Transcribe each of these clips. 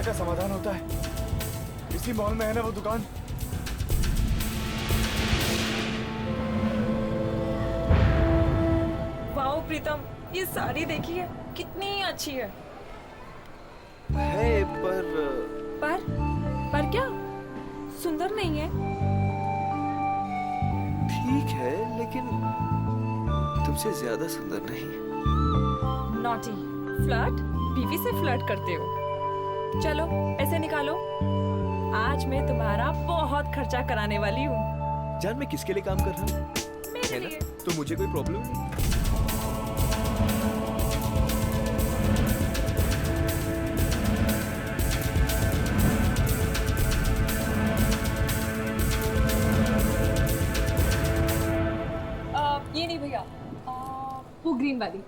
का समाधान होता है। इसी मॉल में है ना वो दुकान। वाओ प्रीतम, ये साड़ी देखिए कितनी अच्छी है। पर क्या सुंदर नहीं है? ठीक है, लेकिन तुमसे ज्यादा सुंदर नहीं। नॉटी, फ्लर्ट, बीवी से फ्लर्ट करते हो। चलो पैसे निकालो, आज मैं तुम्हारा बहुत खर्चा कराने वाली हूँ। जान, मैं किसके लिए काम कर रहा हूँ मेरे लिए। तो मुझे कोई प्रॉब्लम नहीं। ये नहीं भैया, वो ग्रीन वाली।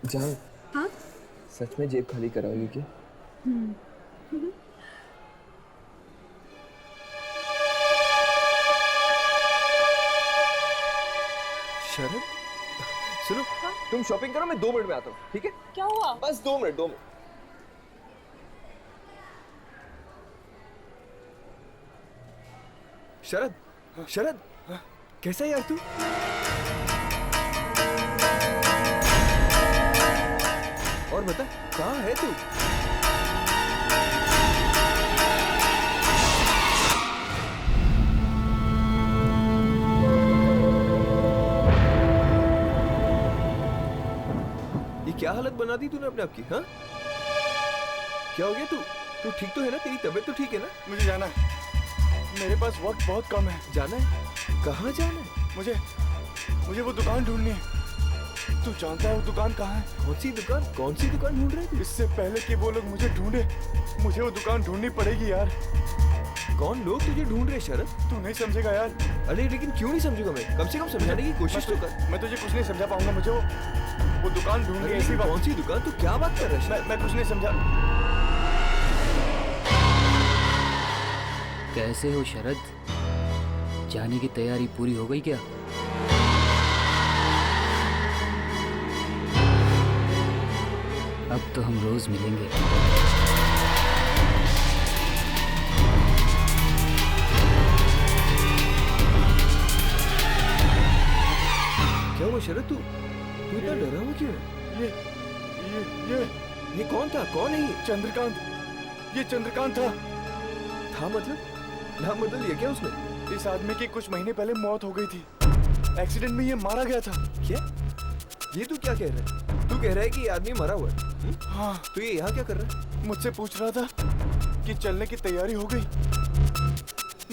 जान, हाँ? सच में जेब खाली कराओगे क्या? शरद, सुनो, हाँ? तुम शॉपिंग करो, मैं 2 मिनट में आता हूँ, ठीक है? क्या हुआ? बस 2 मिनट, 2 मिनट। शरद, शरद, कैसा है यार तू? और बता, कहाँ है तू? ये क्या हालत बना दी तूने अपने आप की? हाँ, क्या हो गया? तू ठीक तो है ना? तेरी तबीयत तो ठीक है ना? मुझे जाना है, मेरे पास वक्त बहुत कम है। जाना है? कहाँ जाना है? मुझे वो दुकान ढूंढनी है। तू जानता है वो दुकान कहाँ है? कौन सी दुकान? कौन सी दुकान ढूंढ रहे थे? इससे पहले कि वो लोग मुझे ढूंढे, मुझे वो दुकान ढूंढनी पड़ेगी यार। कौन लोग तुझे ढूंढ रहे शरद? तू नहीं समझेगा यार। अरे लेकिन क्यों नहीं समझूंगा मैं? कम से कम समझाने की कोशिश तो कर। मैं तुझे कुछ नहीं समझा पाऊंगा। मुझे वो दुकान ढूंढनी है। इसी कौन सी दुकान? तू क्या बात कर रहा है? मैं कुछ नहीं समझा। कैसे हो शरद? जाने की तैयारी पूरी हो गई क्या? अब तो हम रोज मिलेंगे। क्या हुआ शरद? तू इतना डरा हुआ क्यों है? ये कौन था? कौन है ये? चंद्रकांत, ये चंद्रकांत था मतलब? नाम बदल लिया क्या उसने? इस आदमी की कुछ महीने पहले मौत हो गई थी। एक्सीडेंट में ये मारा गया था। क्या? ये तू क्या कह रहा है? तू कह रहा है कि ये आदमी मरा हुआ है? हाँ। तो ये यहाँ क्या कर रहा है? मुझसे पूछ रहा था कि चलने की तैयारी हो गई।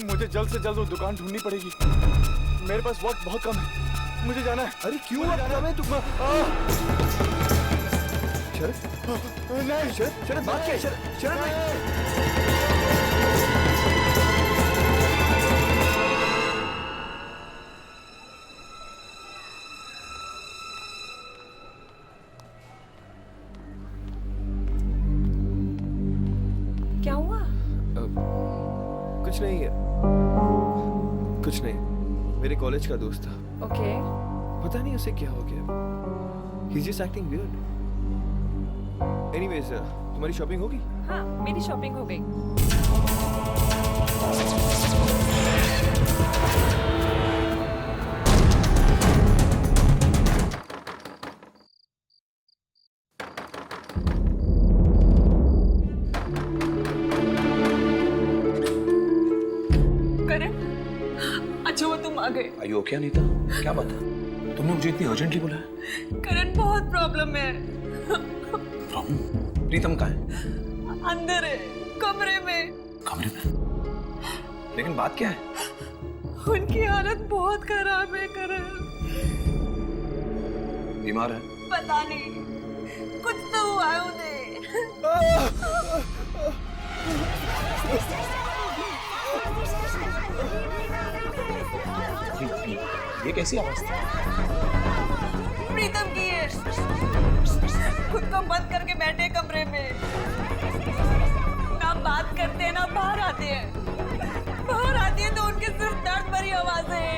मुझे जल्द से जल्द वो दुकान ढूंढनी पड़ेगी। मेरे पास वक्त बहुत कम है, मुझे जाना है। अरे क्यों जाना है? तू शरद, नहीं शरद, शरद बात क्या है? शरद, शरद नहीं। क्या हुआ? कुछ नहीं है, कुछ नहीं। मेरे कॉलेज का दोस्त था। ओके। पता नहीं उसे क्या हो गया। He's just acting weird. Anyways, तुम्हारी शॉपिंग होगी? हाँ, मेरी शॉपिंग हो गई। करण, अच्छा हुआ तुम आ गए। आयु क्या नीता? क्या बात है? तुमने मुझे इतनी अर्जेंटली बुलाया? करण, बहुत प्रॉब्लम है। प्रॉब्लम? प्रीतम कहाँ है? अंदर है, कमरे में। कमरे में? लेकिन बात क्या है? उनकी हालत बहुत खराब है करण। बीमार है? पता नहीं, कुछ तो हुआ है उन्हें। ये कैसी आवाज थी? प्रीतम की है। खुद को बंद करके बैठे कमरे में, ना बात करते हैं ना बाहर आते हैं। बाहर आती है तो उनके सिर्फ दर्द भरी आवाजें।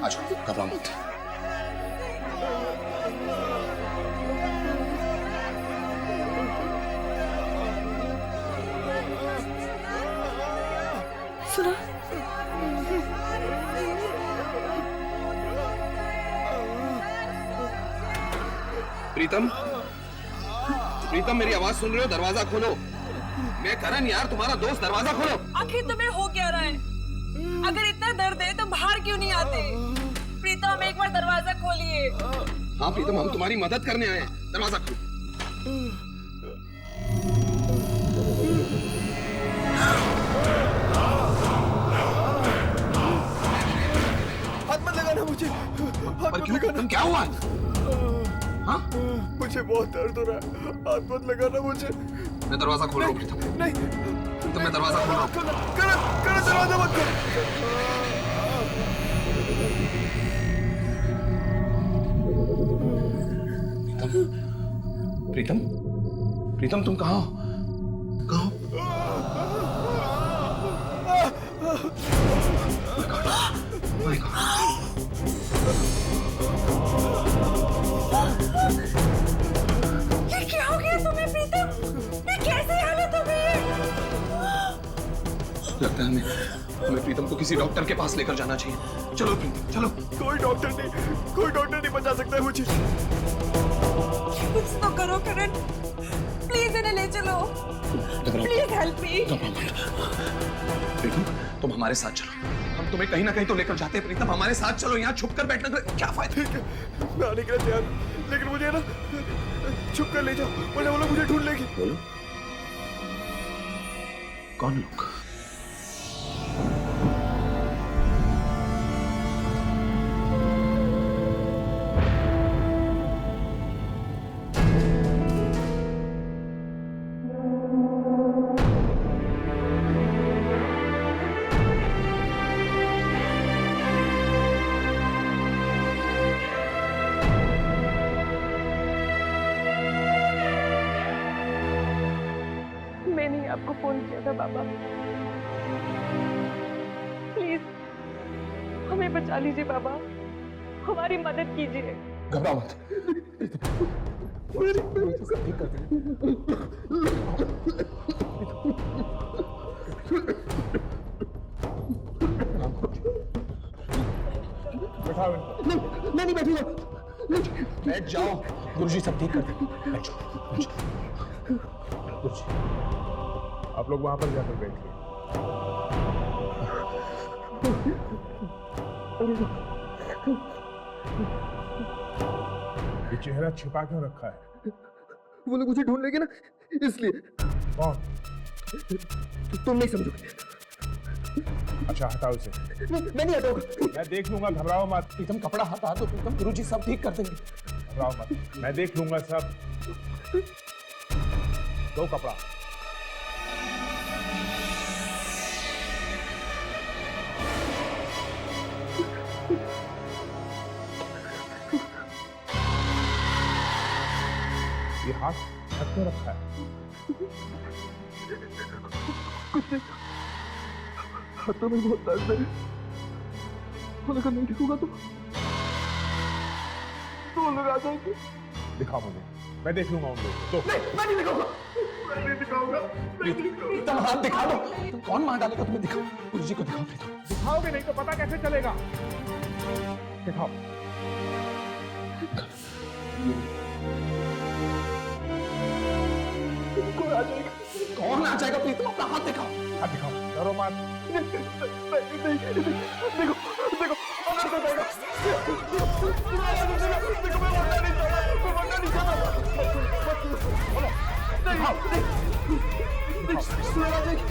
आ जाओ, घबराओ मत। सुना? प्रीतम, प्रीतम मेरी आवाज सुन रहे हो? दरवाजा खोलो। मैं करण यार, तुम्हारा दोस्त, दरवाजा खोलो। आखिर तुम्हें हो क्या रहा है? अगर इतना दर्द है तो बाहर क्यों नहीं आते? प्रीतम एक बार दरवाजा खोलिए। हाँ प्रीतम, हम तुम्हारी मदद करने आए हैं, दरवाजा खोलो। हाथ मत लगाना मुझे, हाथ पर मत क्यों? लगाना। तुम क्या हुआ? हाँ? मुझे बहुत दर्द हो रहा है, हाथ मत लगाना मुझे। मैं दरवाजा खोल रहा हूँ प्रीतम। नहीं, प्रीतम मैं दरवाजा खोल रहा हूँ। करण दरवाजा मत खोल। प्रीतम, प्रीतम, प्रीतम तुम कहाँ हो? कहाँ हो? My God. ये क्या हो गया तुम्हें प्रीतम? ये कैसी हालत हो गई है? लगता है हमें प्रीतम को किसी डॉक्टर के पास लेकर जाना चाहिए। चलो प्रीतम, चलो। कोई डॉक्टर नहीं बचा सकता है मुझे। कुछ तो करो करण, प्लीज इन्हें ले चलो। Please help me. प्रीतम तुम हमारे साथ चलो, हम तुम्हें कहीं ना कहीं तो लेकर जाते हैं। प्रीतम हमारे साथ चलो, यहाँ छुप कर बैठना क्या फायदा? ठीक है, मैं आने के लिए तैयार हूँ, लेकिन मुझे ना छुप कर ले जाओ, वरना वो लोग मुझे ढूंढ लेगी। बोलो, कौन लोग? मैंने ही आपको फोन किया था बाबा। प्लीज हमें बचा लीजिए बाबा, हमारी मदद कीजिए। घबराओ मत। मैं नहीं बैठूंगा। बैठ जाओ, गुरुजी सब ठीक कर देंगे। बैठ जाओ, बैठ जाओ। गुरुजी आप लोग वहां पर जाकर बैठिए। ये चेहरा छिपा क्यों रखा है? वो लोग मुझे ढूंढ लेंगे ना, इसलिए। कौन? तुम नहीं समझोगे। अच्छा हटाओ इसे। मैं नहीं हटाऊंगा। मैं देख लूंगा, घबराओ मत। प्रीतम कपड़ा हटा दो प्रीतम, गुरुजी सब ठीक कर देंगे। घबराओ मत, मैं देख लूंगा सब। दो कपड़ा। ये हाथ ढक क्यों रखा है? हाथों में बहुत दर्द है, अगर नहीं दिखूंगा तो वो लोग आ जाएंगे। दिखाओ मुझे, मैं देख लूंगा उन लोगों को। नहीं, मैं नहीं दिखाऊंगा। मैं नहीं दिखाऊंगा। प्रीतम हाथ दिखा दो। तुम कौन मार डालेगा तुम्हें? दिखाओ, गुरुजी को दिखाओ प्रीतम। दिखाओगे नहीं तो पता कैसे चलेगा? दिखाओ। कोई आ जाएगा। कौन आ जाएगा प्रीतम? अपना हाथ दिखाओ। हाथ दिखाओ, डरो मत। देखो, अंदर से जाएगा। देखो, मैं मरना नहीं चाहता, मैं मरना नहीं चाहता। दिखाओ। आ जाएगी।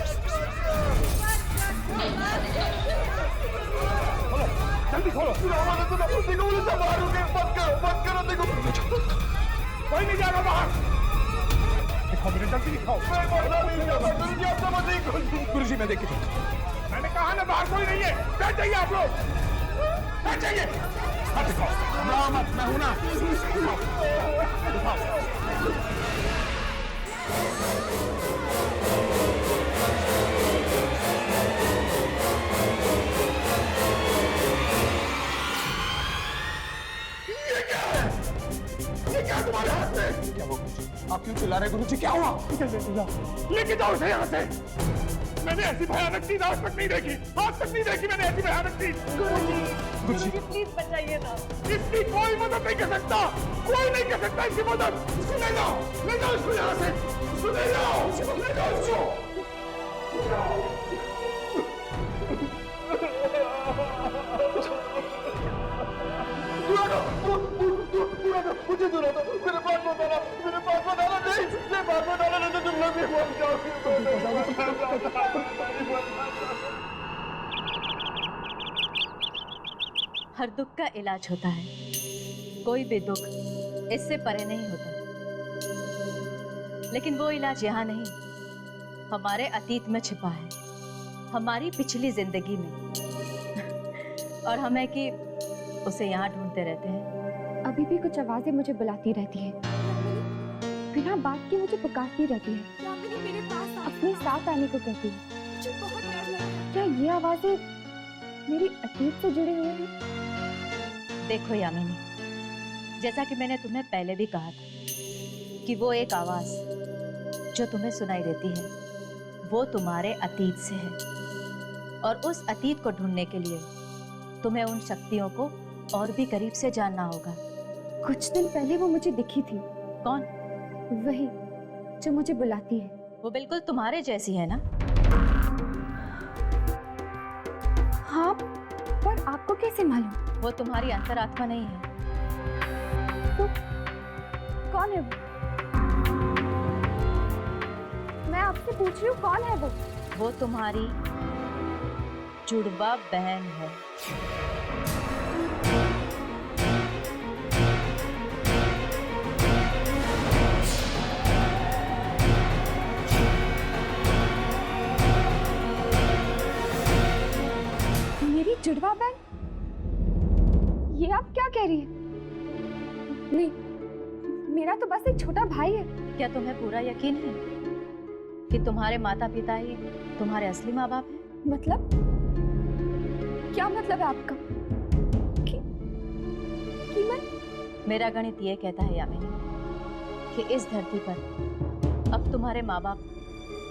जल्दी खोलो। देखो, मुझे सब मारोगे। मत करो, देखो। कोई नहीं जाएगा बाहर। दिखाओ मुझे, जल्दी दिखाओ। मैं मरना नहीं चाहता, गुरुजी आप समझ नहीं खोलिए। गुरुजी मैं देख के मैंने कहा ना बाहर कोई नहीं है। बैठ जाइए आप लोग, बैठ जाइए। हाथ दिखाओ। घबराओ मत, मैं हूं ना। चिल्ला रहे गुरुजी? क्या हुआ? लेके जाओ इसे यहाँ से। मैंने ऐसी भयानक चीज आज तक नहीं देखी, आज तक नहीं देखी मैंने ऐसी भयानक चीज। गुरुजी प्लीज बचाइए ना। इसकी कोई मदद नहीं कर सकता, कोई नहीं कर सकता इसकी मदद। इसको ले जाओ इसको यहाँ से, इसको ले जाओ इसको। मुझे दूर हटो, मेरे पास मत आना, मेरे पास मत आना, नहीं मेरे पास मत आना, नहीं तो तुम लोग भी मर जाओगे। हर दुख का इलाज होता है, कोई भी दुख इससे परे नहीं होता। लेकिन वो इलाज यहाँ नहीं, हमारे अतीत में छिपा है, हमारी पिछली जिंदगी में। और हम है कि उसे यहाँ ढूंढते रहते हैं। अभी भी कुछ आवाजें मुझे बुलाती रहती है, बिना बात के मुझे पुकारती रहती है, अपने साथ आने को कहती है। क्या ये आवाजें मेरी अतीत से जुड़ी हुई हैं? देखो यामिनी, जैसा कि मैंने तुम्हें पहले भी कहा था कि वो एक आवाज जो तुम्हें सुनाई देती है वो तुम्हारे अतीत से है, और उस अतीत को ढूंढने के लिए तुम्हें उन शक्तियों को और भी करीब से जानना होगा। कुछ दिन पहले वो मुझे दिखी थी। कौन? वही जो मुझे बुलाती है। वो बिल्कुल तुम्हारे जैसी है ना? हाँ, पर आपको कैसे मालूम? वो तुम्हारी अंतरात्मा नहीं है। तो कौन है वो? मैं आपसे पूछ रही हूँ, कौन है वो? वो तुम्हारी जुड़वा बहन है। मेरी जुड़वा बहन? ये आप क्या कह रही हैं? नहीं, मेरा तो बस एक छोटा भाई है। क्या तुम्हें पूरा यकीन है कि तुम्हारे माता पिता ही तुम्हारे असली माँ बाप हैं? मतलब? क्या मतलब है आपका? कि मैं? मेरा गणित ये कहता है यामिनी कि इस धरती पर अब तुम्हारे माँ बाप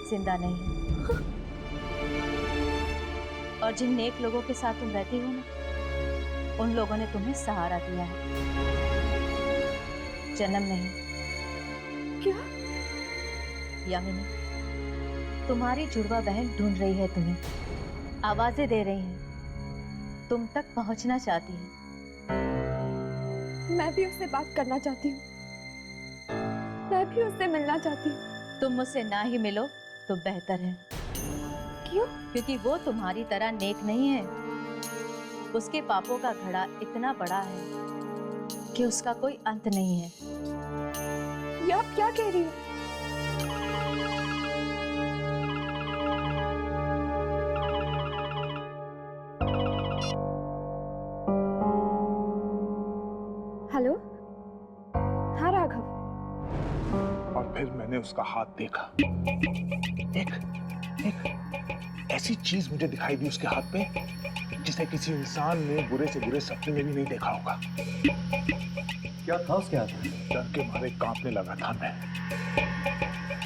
जिंदा नहीं हैं। और जिन नेक लोगों के साथ तुम रहती हो ना, उन लोगों ने तुम्हें सहारा दिया है, जन्म नहीं। क्या? यामिनी, तुम्हारी जुड़वा बहन ढूंढ रही है तुम्हें, आवाजें दे रही है, तुम तक पहुंचना चाहती है। मैं भी उससे बात करना चाहती हूँ, मैं भी उससे मिलना चाहती हूँ। तुम मुझसे ना ही मिलो तो बेहतर है। क्यों? क्योंकि वो तुम्हारी तरह नेक नहीं है। उसके पापों का घड़ा इतना बड़ा है कि उसका कोई अंत नहीं है। ये आप क्या कह रही हो? हेलो? हाँ राघव। और फिर मैंने उसका हाथ देखा। एक ऐसी चीज मुझे दिखाई दी उसके हाथ पे जिसे किसी इंसान ने बुरे से बुरे सपने में भी नहीं देखा होगा। क्या था उसके हाथ में? डर के मारे कांपने लगा था मैं।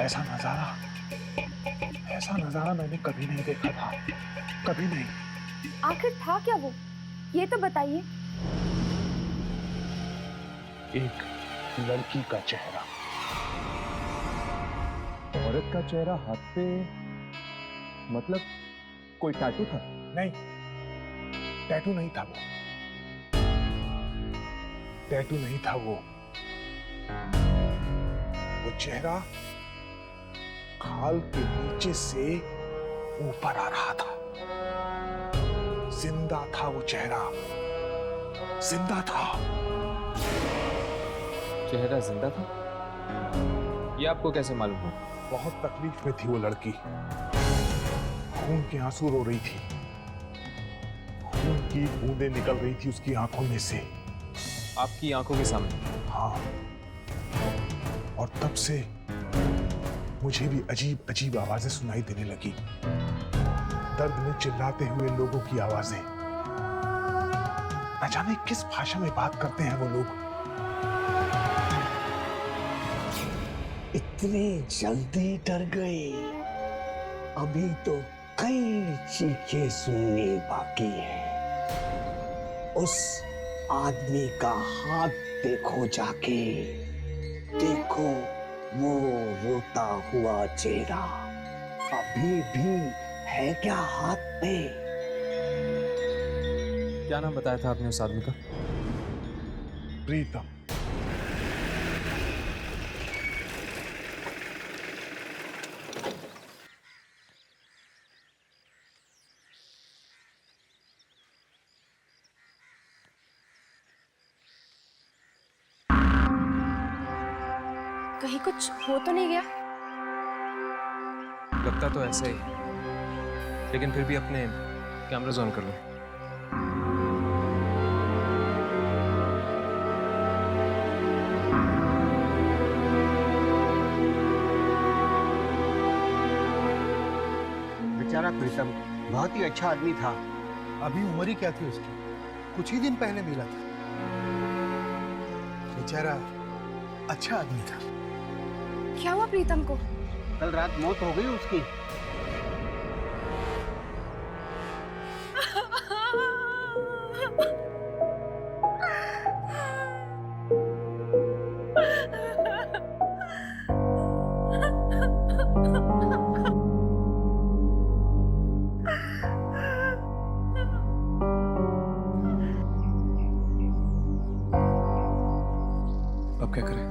ऐसा नजारा मैंने कभी नहीं देखा था, कभी नहीं। आखिर था क्या वो? ये तो बताइए। एक लड़की का चेहरा। औरत का चेहरा हाथ पे, मतलब कोई टैटू था? नहीं, टैटू नहीं था वो। टैटू नहीं था वो चेहरा खाल के नीचे से ऊपर आ रहा था। जिंदा था वो चेहरा, जिंदा था। चेहरा जिंदा था? ये आपको कैसे मालूम हुआ? बहुत तकलीफ में थी वो लड़की, खून के आंसू रो रही थी, खून की बूंदें निकल रही थी उसकी आंखों में से। आपकी आंखों के सामने? हाँ, और तब से मुझे भी अजीब अजीब आवाजें सुनाई देने लगी, दर्द में चिल्लाते हुए लोगों की आवाजें। न जाने किस भाषा में बात करते हैं वो लोग। इतनी जल्दी डर गए? अभी तो कई चीखें सुननी बाकी है। उस आदमी का हाथ देखो जाके, देखो वो रोता हुआ चेहरा अभी भी है क्या हाथ पे? क्या नाम बताया था आपने उस आदमी का? प्रीतम। कहीं कुछ हो तो नहीं गया? लगता तो ऐसा ही, लेकिन फिर भी अपने कैमरास ऑन कर लो। बेचारा प्रीतम बहुत ही अच्छा आदमी था। अभी उम्र ही क्या थी उसकी, कुछ ही दिन पहले मिला था। बेचारा अच्छा आदमी था। क्या हुआ प्रीतम को? कल रात मौत हो गई उसकी। अब क्या करें?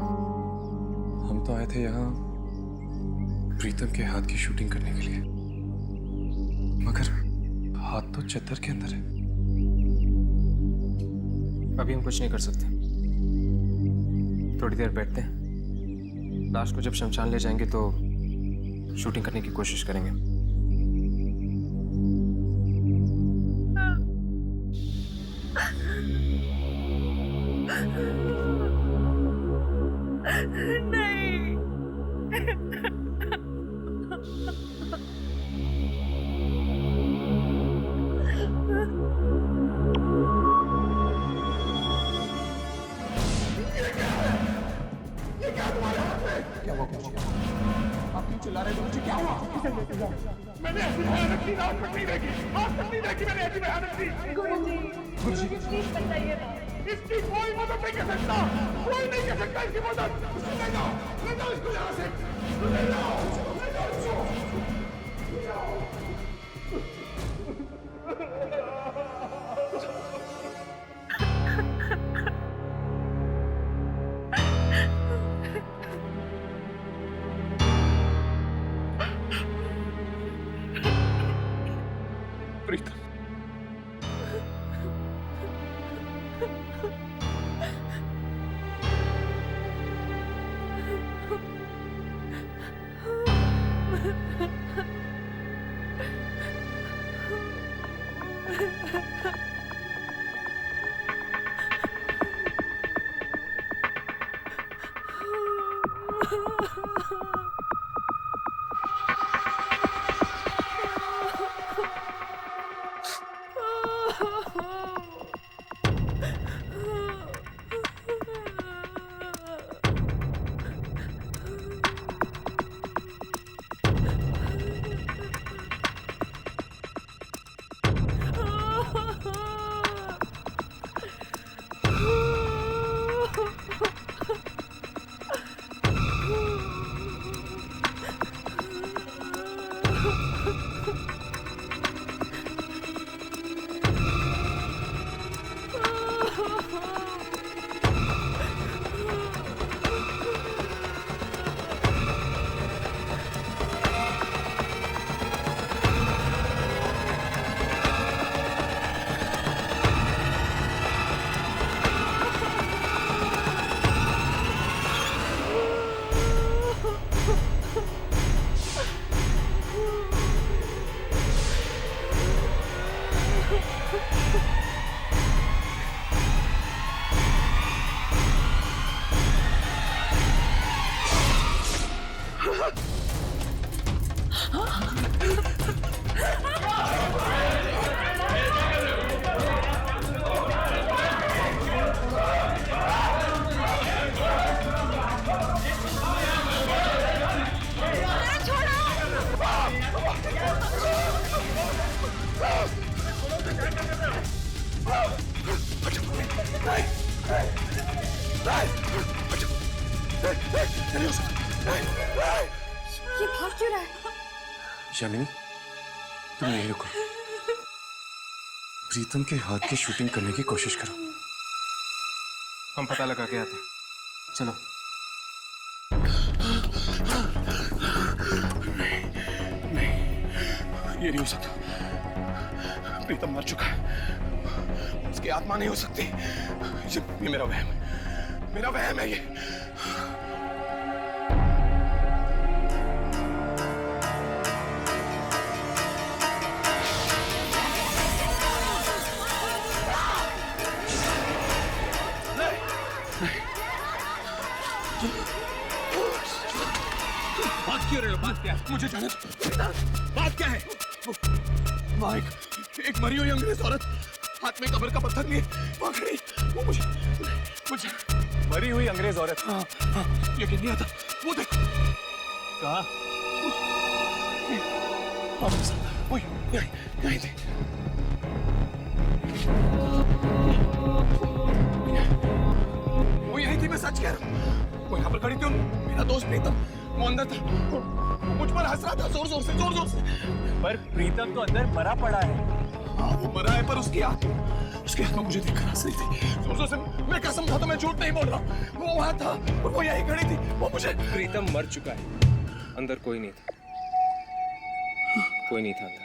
हम तो आए थे यहाँ प्रीतम के हाथ की शूटिंग करने के लिए, मगर हाथ तो चद्दर के अंदर है। अभी हम कुछ नहीं कर सकते, थोड़ी देर बैठते हैं। लाश को जब शमशान ले जाएंगे तो शूटिंग करने की कोशिश करेंगे। मैंने ऐसी भयानक चीज आज तक नहीं देखी, आज तक नहीं देखी मैंने ऐसी भयानक चीज। गुरुजी, प्लीज बताइए ना। इसकी कोई मदद नहीं कर सकता, कोई नहीं कर सकता इसकी मदद। ले जाओ इसको यहाँ से, ले जाओ इसको। प्रीतम, यामिनी, तुम यहीं रुको। प्रीतम के हाथ की शूटिंग करने की कोशिश करो। हम पता लगा के आते। चलो। ये नहीं हो सकता। प्रीतम मर चुका है। उसकी आत्मा नहीं हो सकती। ये मेरा वहम है। मेरा वहम है ये। बात क्यों रहे हो? बात क्या है? मुझे जाने दो। बात क्या है? वहाँ एक मरी हुई अंग्रेज औरत हाथ में कब्र का पत्थर लिए वहाँ खड़ी। वो मुझे मरी हुई अंग्रेज औरत। हाँ, यकीन नहीं आता। वो देखो। कहाँ? वो यहीं थी। वो यहीं थी, मैं सच कह रहा हूँ। वो यहाँ पर खड़ी थी। मेरा दोस्त प्रीतम वो अंदर था। मुझ पर हंस रहा था जोर जोर से। पर प्रीतम तो अंदर मरा पड़ा है। हाँ, वो मरा है पर उसकी आत्मा मुझे देखकर हंस रही थी जोर जोर से। मैं कसम खाता, मैं झूठ नहीं बोल रहा। वो वहाँ था और वो यहीं खड़ी थी। वो मुझे। प्रीतम मर चुका है। अंदर कोई नहीं था। कोई नहीं था अंदर।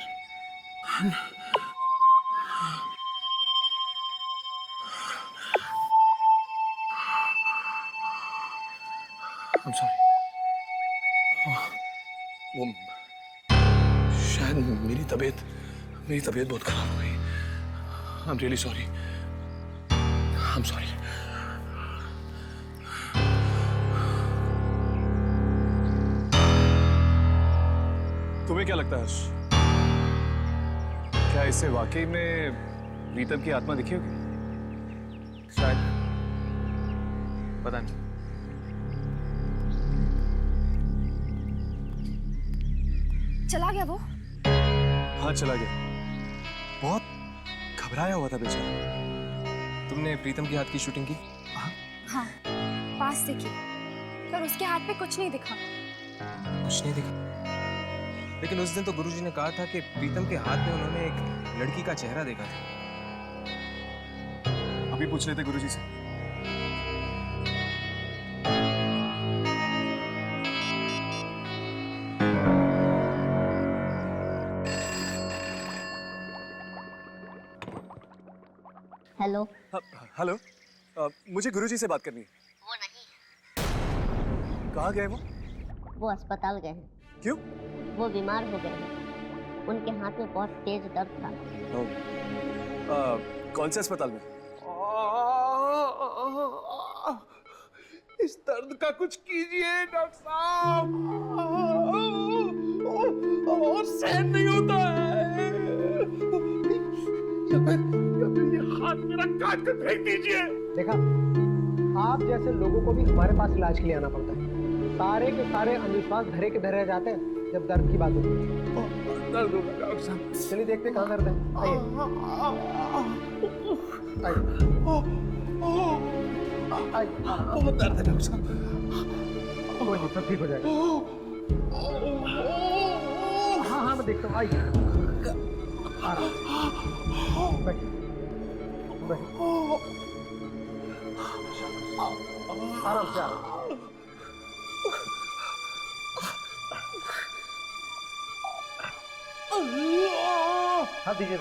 I'm sorry. वो शायद मेरी तबीयत बहुत खराब हो गई। I'm really sorry. I'm sorry. तुम्हें क्या लगता है हर्ष? क्या इससे वाकई में प्रीतम की आत्मा दिखी होगी? शायद, पता नहीं। चला गया वो? हाँ चला गया। बहुत घबराया हुआ था बेचारा। तुमने प्रीतम की हाथ की शूटिंग की? हाँ, पास से की, पर उसके हाथ पे कुछ नहीं दिखा। कुछ नहीं दिखा? लेकिन उस दिन तो गुरुजी ने कहा था कि प्रीतम के हाथ में उन्होंने एक लड़की का चेहरा देखा था। अभी पूछ रहे थे गुरुजी से। हेलो। हेलो, मुझे गुरुजी से बात करनी है। वो नहीं। कहाँ गए वो अस्पताल गए हैं। क्यों? वो बीमार हो गए हैं। उनके हाथ में बहुत तेज दर्द था। कौन से अस्पताल में? इस दर्द का कुछ कीजिए डॉक्टर साहब। और सहन नहीं होता है। या फिर ये हाथ मेरा काट कर फेंक दीजिए। देखा, आप जैसे लोगों को भी हमारे पास इलाज के लिए आना पड़ता है। सारे के सारे अंधविश्वास धरे के धरे रह जाते हैं जब दर्द की बात होती है। दर्द हो रहा है डॉक्टर साहब। चलिए देखते कहाँ दर्द है। आइए। बहुत दर्द है डॉक्टर साहब। कोई नहीं, सब ठीक हो जाएगा। हाँ हाँ, मैं देखता हूँ। आइए, आराम से। हाथ दीजिए।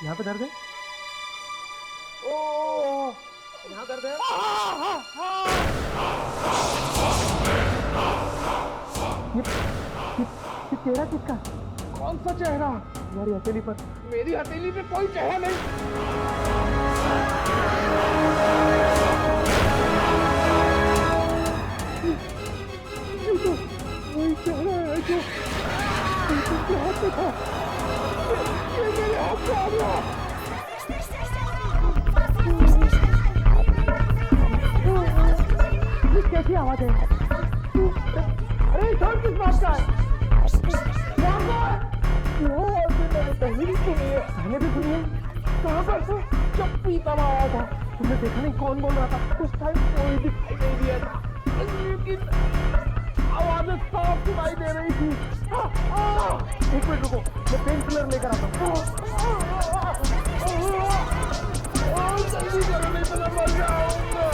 यहाँ पे दर्द है? ओह, यहाँ दर्द है? ये चेहरा किसका? कौन सा चेहरा? तुम्हारी हथेली पर। मेरी हथेली पे कोई चेहरा नहीं। वही चेहरा है जो तुमके हाथ में था। ये मेरे हाथ में आ गया। ये कैसी आवाज है? अरे शोर किस बात का है? मैंने पहले भी सुनी है। पहले भी सुनी है? कहाँ पर? जब प्रीतम आया था। तुमने देखा नहीं कौन बोल रहा था? उस टाइम कोई दिखाई नहीं दिया था। आवाजें साफ सुनाई दे रही थी। एक मिनट रुको, मैं पेन किलर लेकर आता हूँ। जल्दी करो नहीं तो मैं मर जाऊंगा।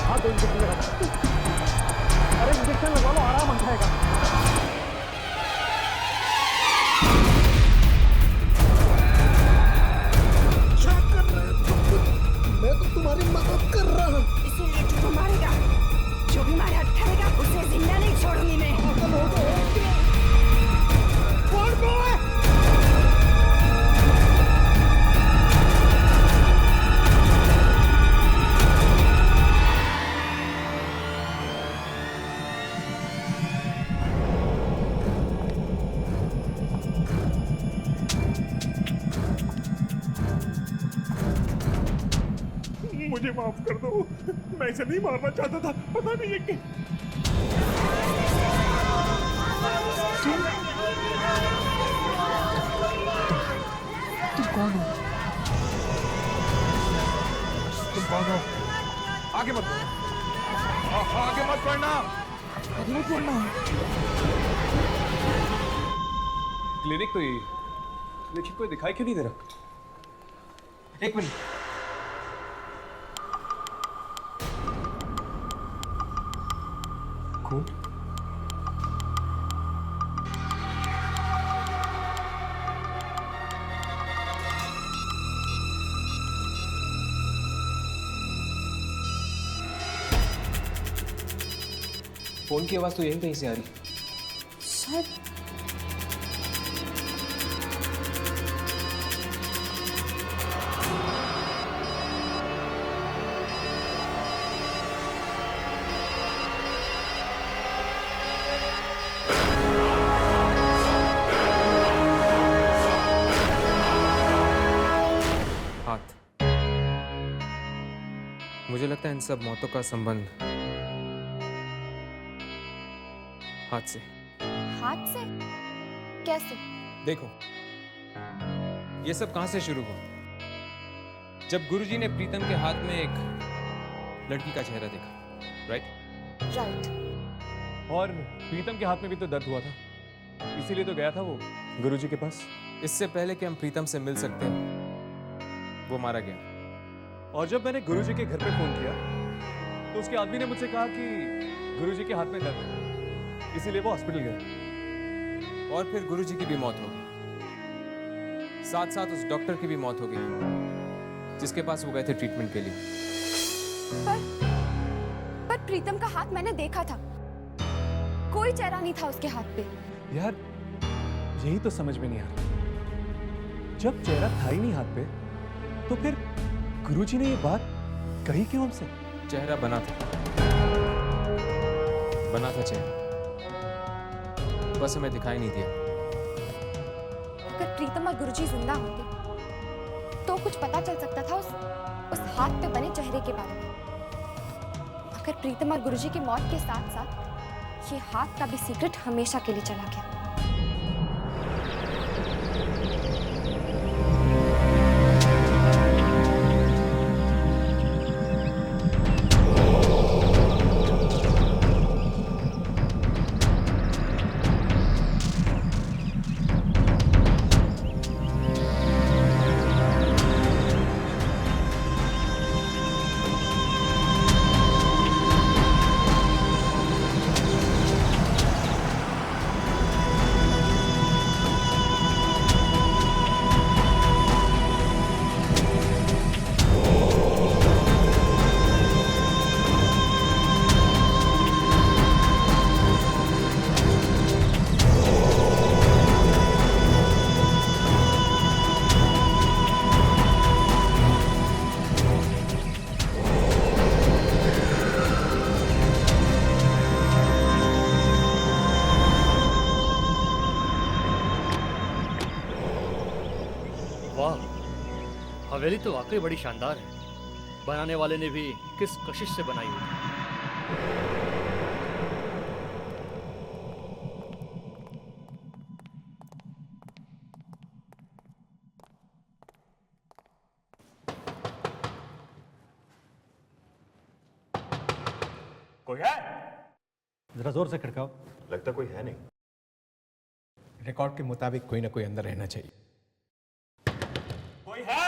हाँ तो इंजेक्शन लगा। अरे इंजेक्शन लगा लो, आराम आ जाएगा। क्या कर रहे हो? मैं तो तुम्हारी मदद कर रहा हूँ। इसीलिए तू मारेगा। जो भी मारे हटाएगा उसे जिंदा नहीं छोड़ूंगी मैं। कौन को है? मुझे माफ कर दो, मैं इसे नहीं मारना चाहता था। पता नहीं है कि तुम कौन हो? तुम कौन हो? आगे मत आगे मत बढ़ना। आगे मत बढ़ना। क्लिनिक तो यही है, लेकिन कोई दिखाई क्यों नहीं दे रहा? एक मिनट। खून? फोन की आवाज तो यहीं कहीं से आ रही। शायद हाथ। मुझे लगता है इन सब मौतों का संबंध हाथ से। हाथ से? कैसे? देखो, ये सब कहां से शुरू हुआ? जब गुरुजी ने प्रीतम के हाथ में एक लड़की का चेहरा देखा, राइट? राइट। और प्रीतम के हाथ में भी तो दर्द हुआ था, इसीलिए तो गया था वो गुरुजी के पास। इससे पहले कि हम प्रीतम से मिल सकते हैं, वो मारा गया। और जब मैंने गुरुजी के घर पे फोन किया तो उसके आदमी ने मुझसे कहा कि गुरुजी के हाथ में दर्द है, इसीलिए वो हॉस्पिटल गए। और फिर गुरुजी की भी मौत हो गई, साथ साथ उस डॉक्टर की भी मौत हो गई जिसके पास वो गए थे ट्रीटमेंट के लिए। पर प्रीतम का हाथ मैंने देखा था, कोई चेहरा नहीं था उसके हाथ पे। यार यही तो समझ में नहीं आ रहा, जब चेहरा था ही नहीं हाथ पे तो फिर गुरुजी ने ये बात कही क्यों हमसे? चेहरा बना था चेहरा, बस हमें दिखाई नहीं दिया। अगर प्रीतम और गुरुजी जिंदा होते तो कुछ पता चल सकता था उस हाथ पे बने चेहरे के बारे में। अगर प्रीतम और गुरुजी की मौत के साथ साथ ये हाथ का भी सीक्रेट हमेशा के लिए चला गया। हवेली तो वाकई बड़ी शानदार है। बनाने वाले ने भी किस कशिश से बनाई होगी। कोई है? जरा जोर से खड़काओ। लगता कोई है नहीं। रिकॉर्ड के मुताबिक कोई ना कोई अंदर रहना चाहिए। कोई है?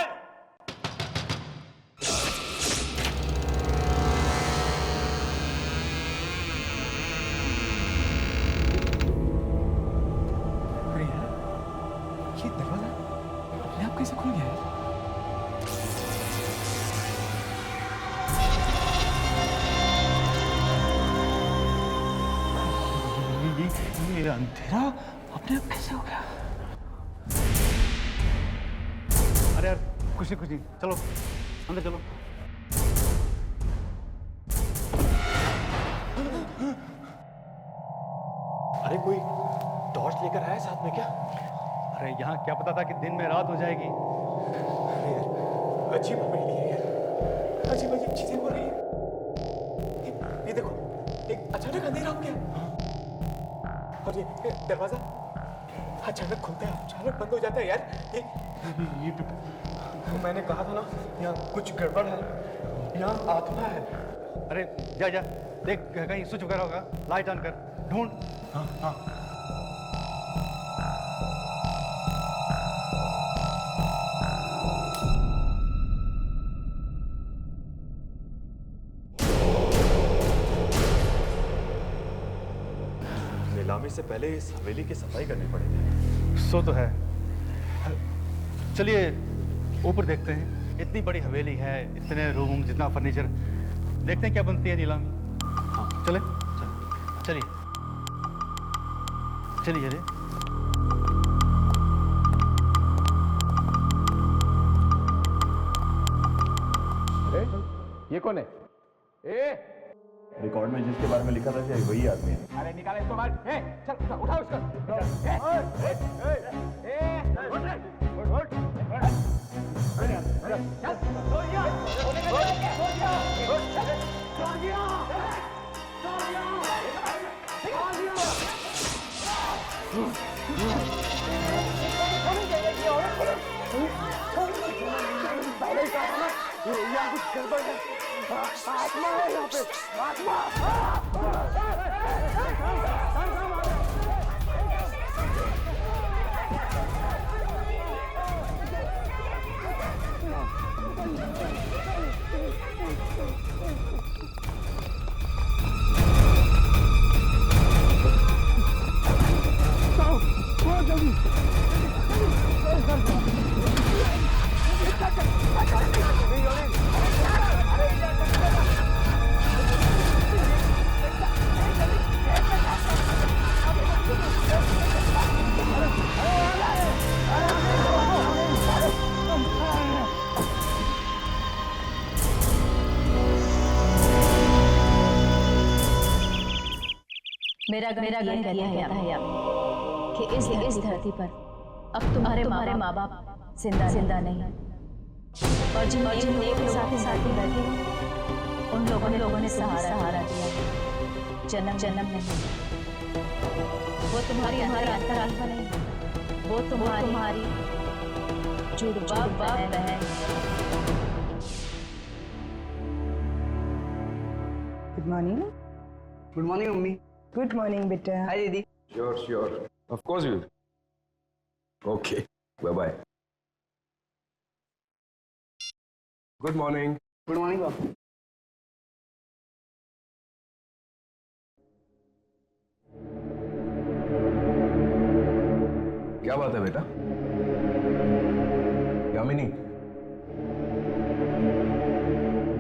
ये दरवाजा अपने आप कैसे खुल गया है? ये अंधेरा अपने आप कैसे हो गया? अरे यार कुछ नहीं, चलो अंदर चलो। अरे कोई टॉर्च लेकर आया साथ में क्या? अरे यहाँ क्या पता था कि दिन में रात हो जाएगी। अरे यार अजीब हवेली है यार, अजीब अजीब चीजें हो रही है। ये देखो, एक अचानक अंधेरा हो गया और ये दरवाजा अचानक खुलता है, अचानक बंद हो जाता है यार। ये तो मैंने कहा था ना, यहाँ कुछ गड़बड़ है, यहाँ आत्मा है। अरे जा जा देख, कहीं स्विच वगैरह होगा, लाइट ऑन कर, ढूंढ। हाँ हाँ। नीलामी से पहले इस हवेली की सफाई करनी पड़ेगी। सो तो है। चलिए ऊपर देखते हैं। इतनी बड़ी हवेली है, इतने रूम, जितना फर्नीचर, देखते हैं क्या बनती है नीलामी। हाँ चले चलिए चलिए चलिए। ये कौन है? रिकॉर्ड में जिसके बारे में लिखा था शायद वही आदमी है। अरे निकाले इसको बाहर। चल उठाओ यहाँ कुछ गड़बड़ है, आत्मा है यहाँ पे, आत्मा। मेरा कहता है कि इस धरती पर अब तुम्हारे माँ बाप जिंदा नहीं, और जिन नेक के साथ ही बैठे उन लोगों ने सहारा दिया, जन्म नहीं। वो तुम्हारी अंतरात्मा नहीं, वो तुम्हारी जुड़वा बहन। Good morning. Good morning mummy. Good morning बेटा। हाय दीदी। Sure. Of course you will. Okay. Bye-bye. Good morning. Good morning बाबू। क्या बात है बेटा? यामिनी,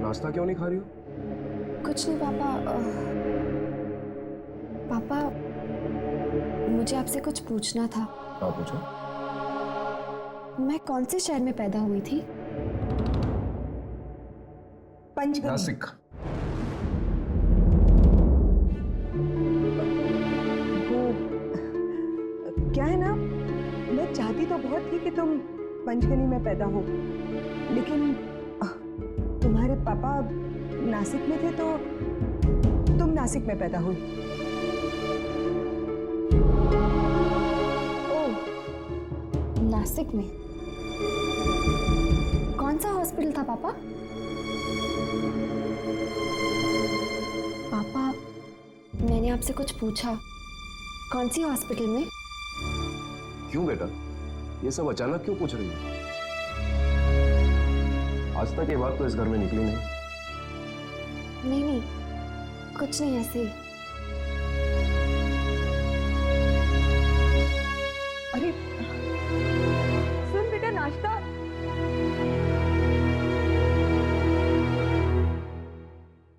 नाश्ता क्यों नहीं खा रही हो? कुछ नहीं पापा। पापा मुझे आपसे कुछ पूछना था। हाँ पूछो। मैं कौन से शहर में पैदा हुई थी? पंचगनी। नासिक। वो क्या है ना, मैं चाहती तो बहुत थी कि तुम पंचगनी में पैदा हो, लेकिन तुम्हारे पापा नासिक में थे तो तुम नासिक में पैदा हुई। ओह, नासिक में कौन सा हॉस्पिटल था पापा? पापा आपसे कुछ पूछा, कौन सी हॉस्पिटल में? क्यों बेटा, ये सब अचानक क्यों पूछ रही हो? आज तक ये बात तो इस घर में निकली नहीं। नहीं, कुछ नहीं, ऐसे ही। अरे सुन बेटा, नाश्ता।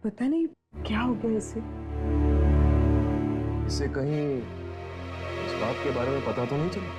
पता नहीं क्या हो गया इसे। इसे कहीं इस बात के बारे में पता तो नहीं चला?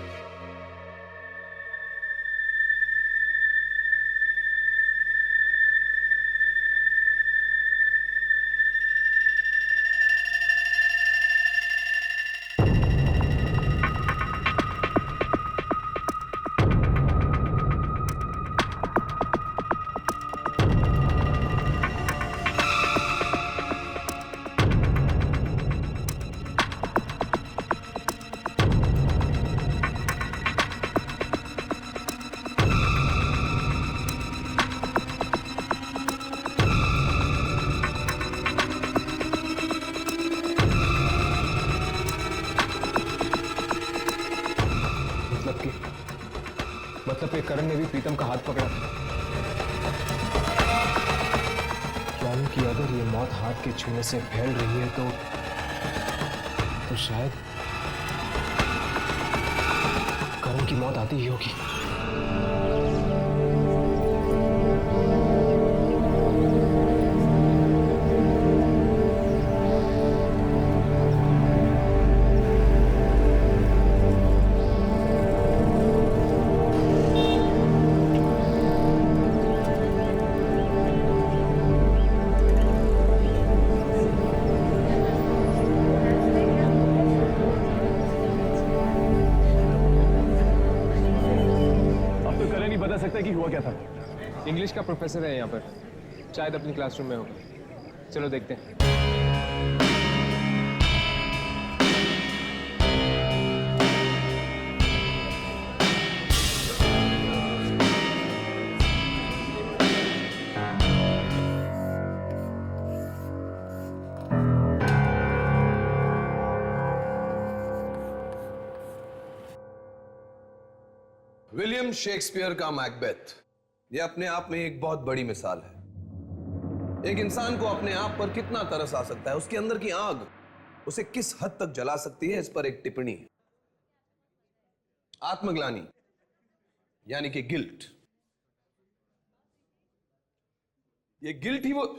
मतलब कि करण ने भी प्रीतम का हाथ पकड़ा था। यानी कि अगर ये मौत हाथ के छूने से फैल रही है तो शायद करण की मौत आती ही होगी। कि हुआ क्या था? इंग्लिश का प्रोफेसर है यहाँ पर, शायद अपनी क्लासरूम में होगा। चलो देखते हैं। विलियम शेक्सपियर का मैकबेथ, यह अपने आप में एक बहुत बड़ी मिसाल है। एक इंसान को अपने आप पर कितना तरस आ सकता है, उसके अंदर की आग उसे किस हद तक जला सकती है, इस पर एक टिप्पणी है। आत्मग्लानि यानी कि गिल्ट, ये गिल्ट ही वो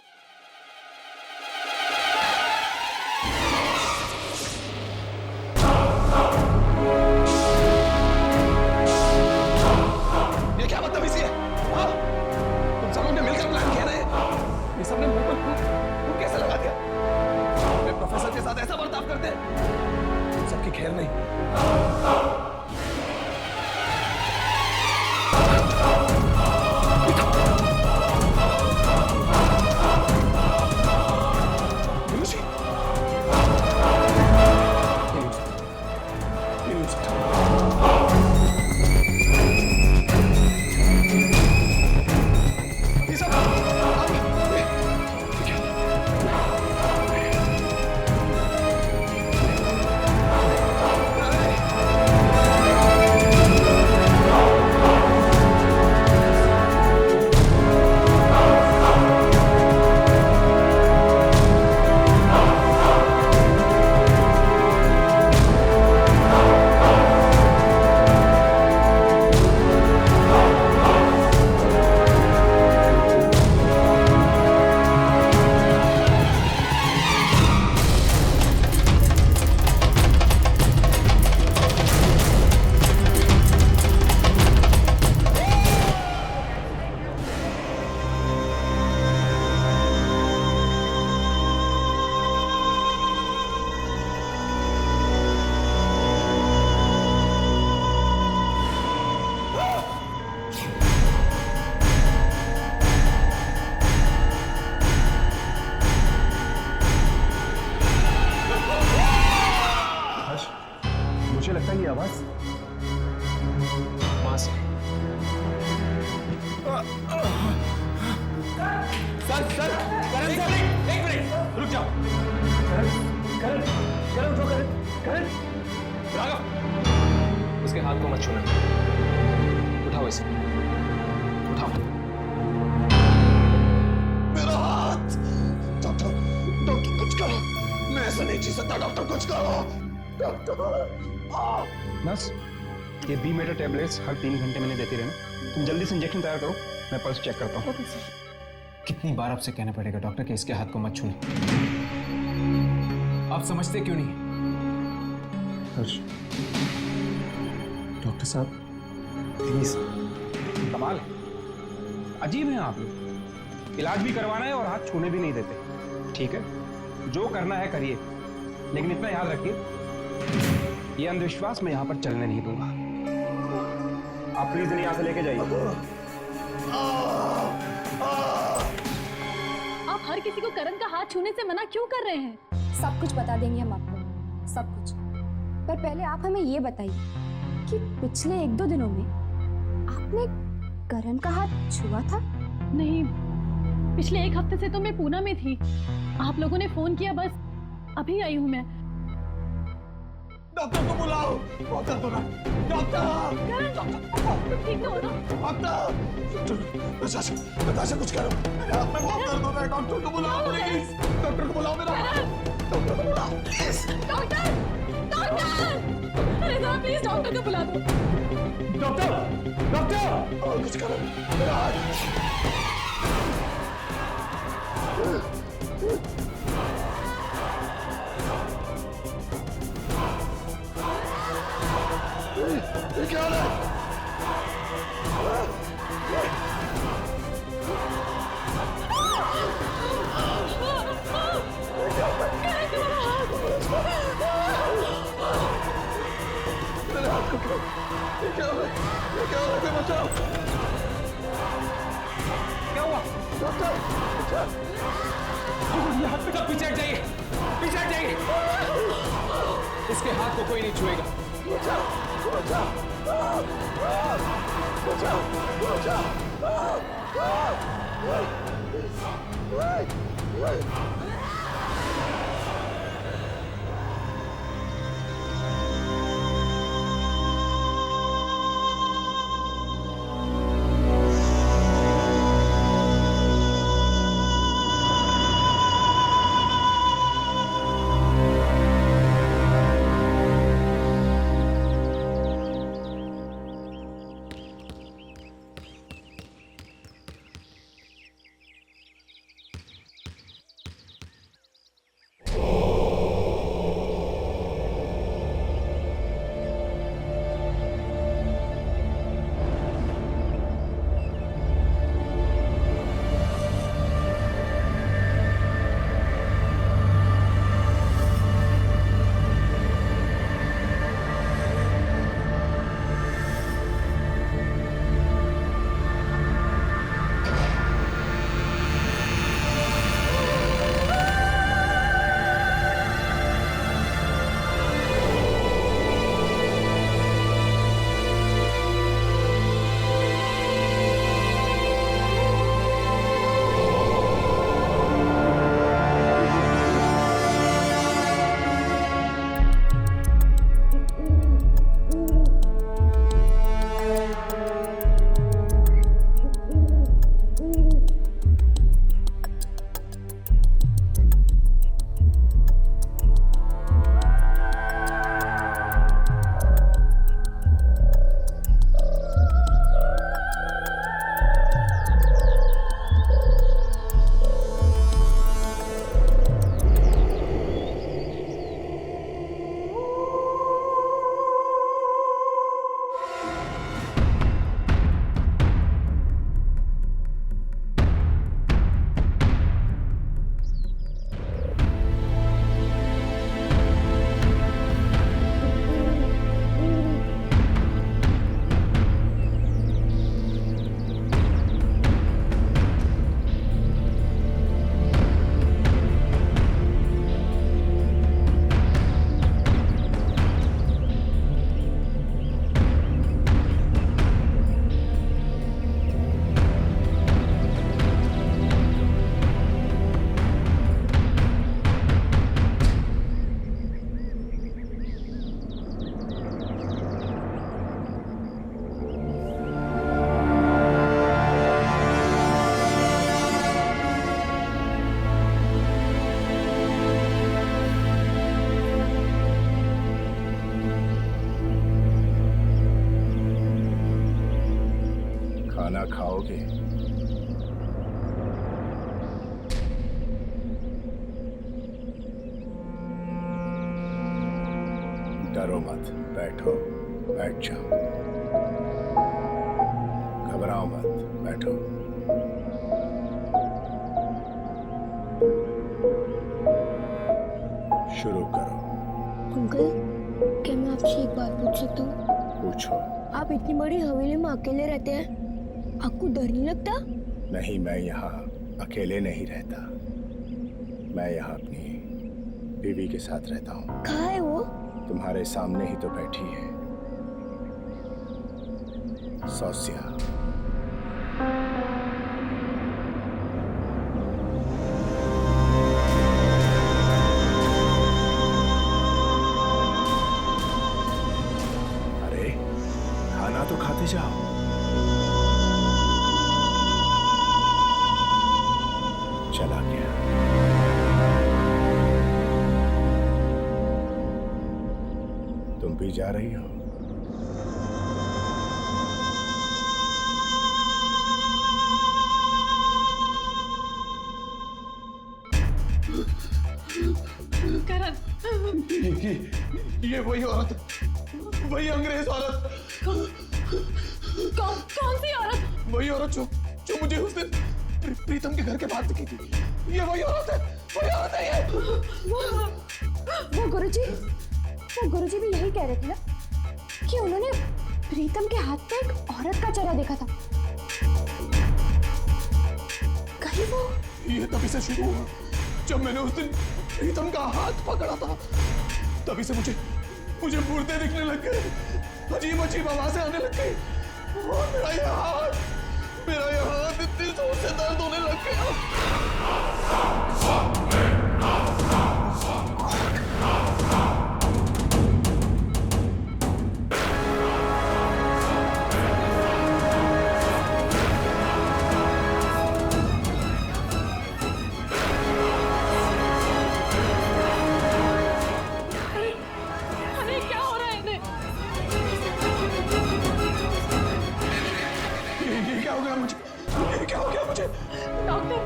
क्या बदतमीजी है? हाँ? तुम सब लोग ने मिलकर प्लान किया ना ये सबने मुंह पर फूंक कैसे लगा दिया? अपने प्रोफेसर के साथ ऐसा बर्ताव करते हैं? तुम सबकी खैर नहीं। हाथ को मत छूना। उठाओ इसे, उठाओ। मेरा हाथ! डॉक्टर, डॉक्टर कुछ करो। मैं ऐसा नहीं जी सकता, डॉक्टर कुछ करो। डॉक्टर! बस ये B-मेटर टैबलेट्स हर 3 घंटे में देते रहना। तुम जल्दी से इंजेक्शन तैयार करो, मैं पल्स चेक करता हूँ। कितनी बार आपसे कहना पड़ेगा डॉक्टर कि इसके हाथ को मत छूना? आप समझते क्यों नहीं? हर्ष, डॉक्टर साहब प्लीज। कमाल है, अजीब है आप लोग। इलाज भी करवाना है और हाथ छूने भी नहीं देते। ठीक है, जो करना है करिए, लेकिन इतना याद रखिए ये अंधविश्वास मैं यहाँ पर चलने नहीं दूंगा। आप प्लीज इन्हें यहाँ से लेके जाइए। आप हर किसी को करण का हाथ छूने से मना क्यों कर रहे हैं? सब कुछ बता देंगे हम आपको, सब कुछ। पर पहले आप हमें ये बताइए कि पिछले 1-2 दिनों में आपने करण का हाथ छुआ था? नहीं, पिछले 1 हफ्ते से तो मैं पूना में थी। आप लोगों ने फोन किया, बस अभी आई हूँ मैं। डॉक्टर को बुलाओ। डॉक्टर को ना, डॉक्टर! करण, ठीक तो हो ना? डॉक्टर! नताशा कुछ करो। मेरे हाथ में बहुत दर्द हो रहा है। डॉक्टर को बुलाओ प्लीज। डॉक्टर को बुलाओ मेरा। डॉक्टर को बुलाओ प्लीज। डॉक्टर! डॉक्टर! अरे जरा प्लीज डॉक्टर को बुला दो। डॉक्टर! डॉक्टर! और कुछ करो। मेरा हाथ। ये क्या हो रहा है? मेरे हाथ को क्या? ये क्या हो रहा है? ये क्या हो रहा है? कोई बचाओ! क्या हुआ? डॉक्टर! ये हाथ पे पीछे हट जाइए, पीछे हट जाइए। इसके हाथ को कोई नहीं छुएगा। बचाओ! बचाओ! बचाओ! बचाओ! खाना खाओगे? डरो मत, बैठो, बैठ जाओ। घबराओ मत, बैठो। शुरू करो। अंकल, क्या मैं आपसे एक बात पूछ सकता हूँ? पूछो। आप इतनी बड़ी हवेली में अकेले रहते हैं, आपको डर नहीं लगता? नहीं, मैं यहाँ अकेले नहीं रहता। मैं यहाँ अपनी बीवी के साथ रहता हूँ। कहाँ है वो? तुम्हारे सामने ही तो बैठी है, सौसिया। अरे खाना तो खाते जाओ। चला गया। तुम भी जा रही हो? करण, ये वही औरत, वही अंग्रेज औरत। कौन सी औरत? वही औरत जो मुझे उस दिन प्रीतम के घर के बाहर दिखी थी। ये वही औरत है, वही औरत है ये। वो गुरुजी भी यही कह रहे थे ना कि उन्होंने प्रीतम के हाथ में एक औरत का चेहरा देखा था। कहीं वो ये तभी से शुरू हुआ जब मैंने उस दिन प्रीतम का हाथ पकड़ा था। तभी से मुझे मुर्दे दिखने लग गए, अजीब अजीब आवाजें आने लग गई और मेरा ये हाथ इतनी जोर से दर्द होने लग गया। अरे क्या हो रहा है इन्हें? ये क्या हो गया मुझे? ये क्या हो गया मुझे? डॉक्टर,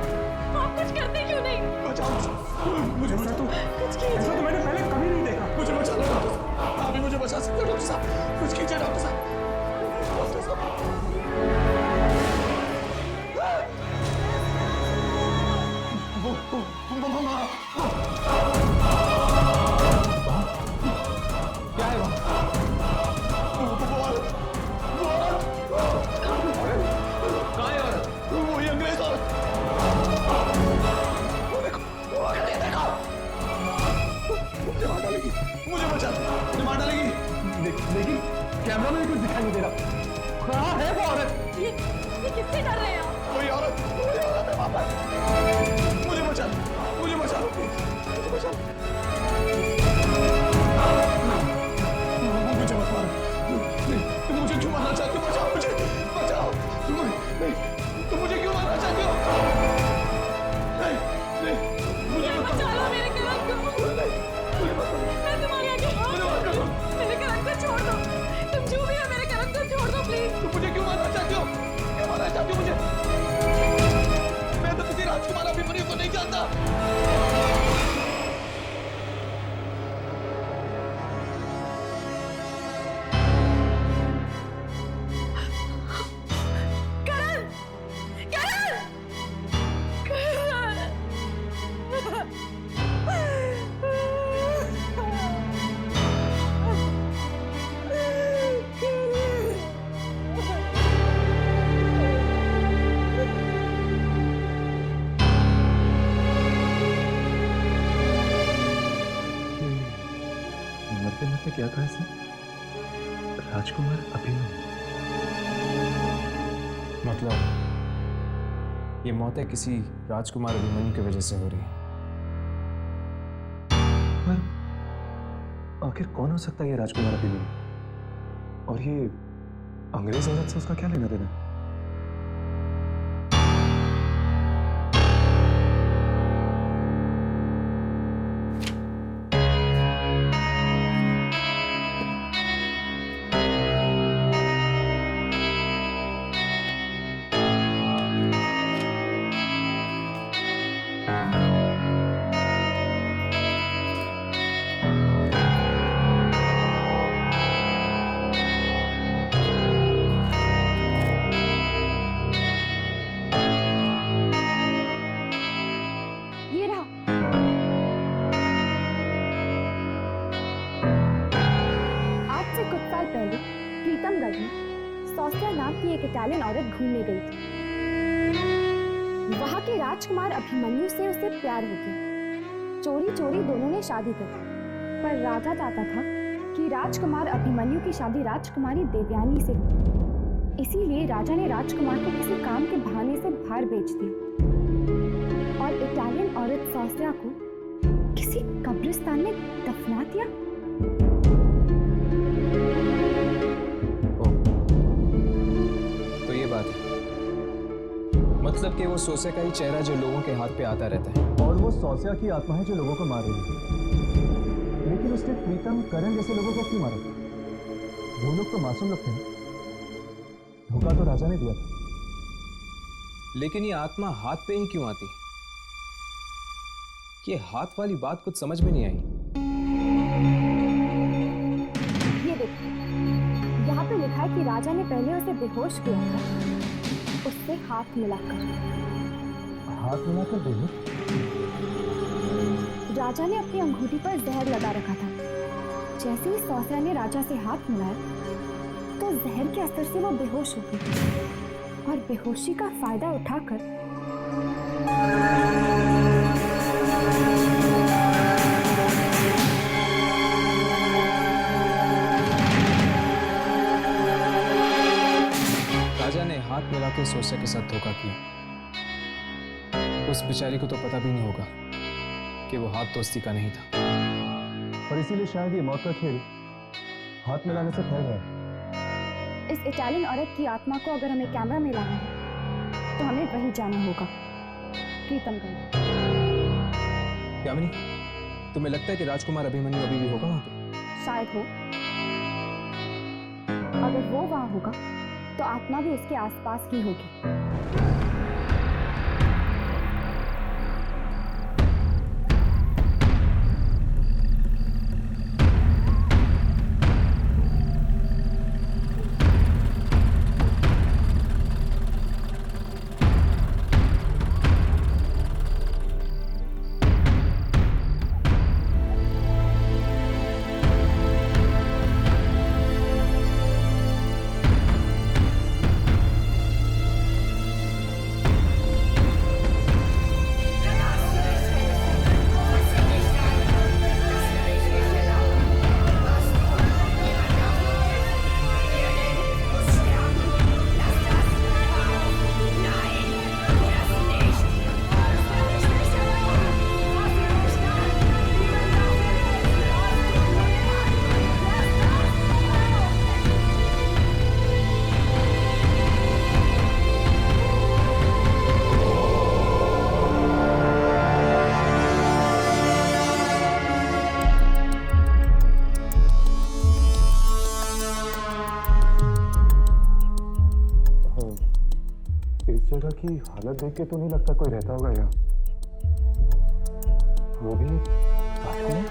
आप कुछ करते क्यों नहीं? बचाओ मुझे, बचा दो। कुछ कीजिए। ऐसा तो मैंने पहले कभी नहीं देखा। मुझे बचा लो डॉक्टर साहब, आप ही मुझे बचा सकते हो डॉक्टर साहब। कुछ कीजिए डॉक्टर साहब, डॉक्टर साहब। क्या है वहाँ? कहाँ है औरत? वही अंग्रेज औरत। वो देखो, वो आगे देखो। मुझे मार डालेगी, मुझे बचा दो, मुझे मार डालेगी। लेकिन कैमरा में कुछ दिखाई नहीं दे रहा। कहाँ है वो औरत? ये किससे डर रहे हैं आप? वही औरत है वापस। मुझे बचा दो, मुझे बचा लो, मुझे बचा लो। मुझे मत मारो, तुम मुझे क्यों मारना चाहते हो? बचाओ मुझे, बचाओ। तुम मुझे क्यों मारना चाहते हो? नहीं, मुझे मत बचा लो मेरे करण को। मैं तुम्हारे आगे मेरे करण को छोड़ दो। तुम जो भी हो मेरे करण को छोड़ दो प्लीज। तुम मुझे क्यों मारना चाहते हो? क्यों मारना चाहते हो मुझे? मैं तो किसी राजकुमार अभिमन्यु को नहीं जानता। मरते मरते क्या कहा इसने? राजकुमार अभिमन्यु। मतलब ये मौतें किसी राजकुमार अभिमन्यु की वजह से हो रही है। पर आखिर कौन हो सकता है ये राजकुमार अभिमन्यु? और ये अंग्रेज औरत से उसका क्या लेना देना? शहर में सौस्या नाम की एक इटालियन औरत घूमने गई थी। वहां के राजकुमार अभिमन्यु से उसे प्यार हो गया। चोरी चोरी दोनों ने शादी कर, पर राजा चाहता था कि राजकुमार अभिमन्यु की शादी राजकुमारी देवयानी से हो। इसीलिए राजा ने राजकुमार को किसी काम के बहाने से बाहर भेज दिया और इटालियन औरत सौस्या को किसी कब्रिस्तान में दफना दिया। तो ये बात है, मतलब कि वो सोसे का ही चेहरा जो लोगों के हाथ पे आता रहता है। और वो सौस्या की आत्मा है जो लोगों को मार रही है। लेकिन उसने प्रीतम, करण जैसे लोगों को क्यों मारा? वो लोग तो मासूम लोग थे। धोखा तो राजा ने दिया था। लेकिन ये आत्मा हाथ पे ही क्यों आती? ये हाथ वाली बात कुछ समझ में नहीं आई। ये देखो, यहाँ पे लिखा है कि राजा ने पहले उसे बेहोश किया था, उससे हाथ मिलाकर। हाथ मिलाकर बेहोश? राजा ने अपनी अंगूठी पर जहर लगा रखा था। जैसे ही सौस्या ने राजा से हाथ मिलाया तो जहर के असर से वो बेहोश हो गई और बेहोशी का फायदा उठाकर राजा ने हाथ मिला के सौस्या के साथ धोखा किया। उस बेचारी को तो पता भी नहीं होगा कि वो हाथ दोस्ती का नहीं था। और इसीलिए शायद ये मौत का खेल हाथ मिलाने से फैल रहा है। इस इटालियन औरत की आत्मा को अगर हमें कैमरा में लाना है तो हमें वही जाना होगा, प्रीतमगढ़। यामिनी, तुम्हें लगता है कि राजकुमार अभिमन्यु अभी भी होगा वहां पे? शायद हो। अगर वो वहां होगा तो आत्मा भी उसके आसपास ही होगी। जगह की हालत देख के तो नहीं लगता कोई रहता होगा यहाँ। वो भी राजकुमार।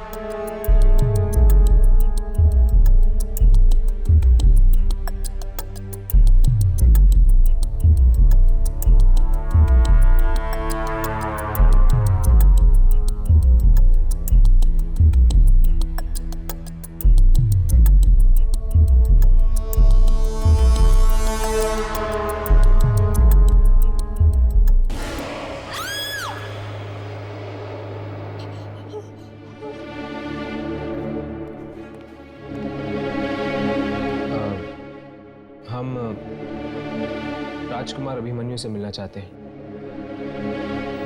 राजकुमार अभिमन्यु से मिलना चाहते हैं।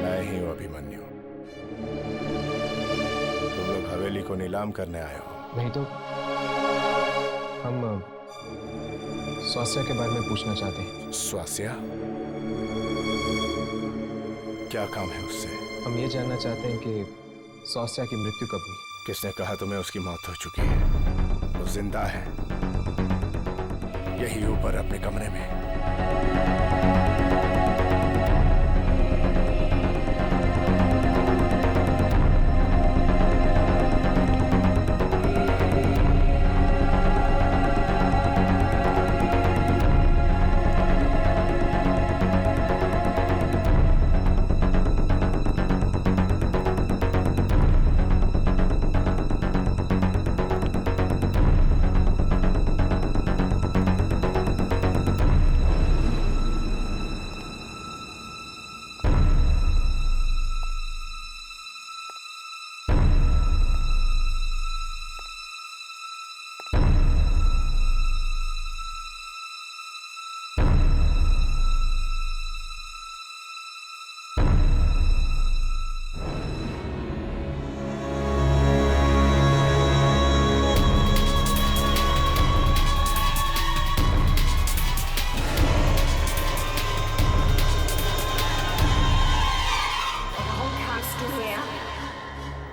मैं ही हूं अभिमन्यु। तुम लोग हवेली को नीलाम करने आए हो? नहीं तो हम सौस्या के बारे में पूछना चाहते हैं। सौस्या? क्या काम है उससे? हम ये जानना चाहते हैं कि सौस्या की मृत्यु कब हुई। किसने कहा तुम्हें उसकी मौत हो चुकी है? वो जिंदा है, यही ऊपर अपने कमरे में।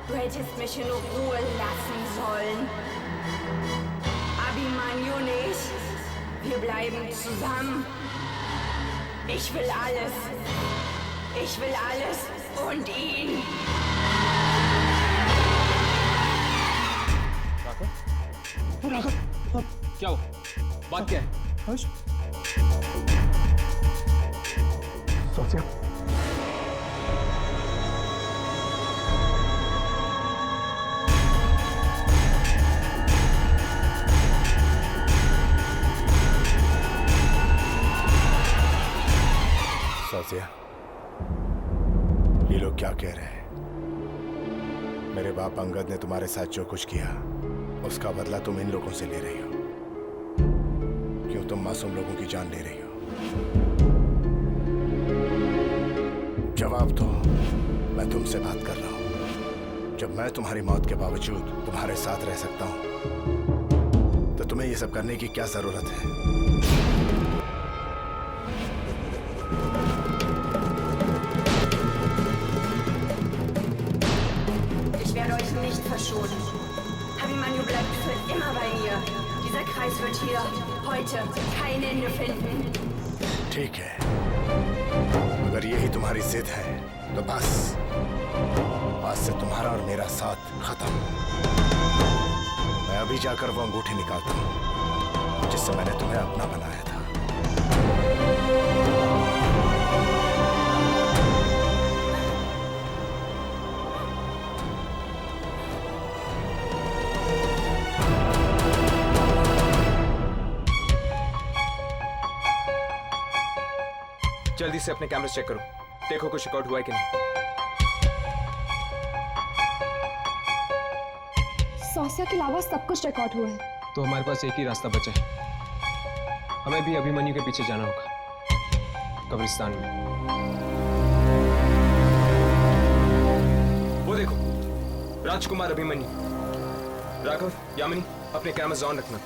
Du hättest mich in Ruhe lassen sollen. Abimanyu nicht. Wir bleiben zusammen. Ich will alles. Ich will alles und ihn. क्या हो? बात क्या है? सोचिया साजिया, ये लोग क्या कह रहे हैं? मेरे बाप अंगद ने तुम्हारे साथ जो कुछ किया उसका बदला तुम इन लोगों से ले रही हो। क्यों तुम मासूम लोगों की जान ले रही हो? जवाब दो। मैं तुमसे बात कर रहा हूं। जब मैं तुम्हारी मौत के बावजूद तुम्हारे साथ रह सकता हूं तो तुम्हें ये सब करने की क्या जरूरत है? Ich werde euch nicht verschonen. Abimanyu bleibt für immer bei mir. Dieser Kreis wird hier heute kein Ende finden. ठीक है, अगर यही तुम्हारी जिद है तो बस आज से तुम्हारा और मेरा साथ खत्म। मैं अभी जाकर वो अंगूठी निकालता हूं जिससे मैंने तुम्हें अपना बनाया था। जल्दी से अपने कैमरे चेक करो, देखो कुछ रिकॉर्ड हुआ है कि नहीं। सौस्या के अलावा सब कुछ रिकॉर्ड हुआ है। तो हमारे पास एक ही रास्ता बचा है। हमें भी अभिमन्यु के पीछे जाना होगा, कब्रिस्तान में। वो देखो, राजकुमार अभिमन्यु। राघव, यामिनी, अपने कैमरास ऑन रखना।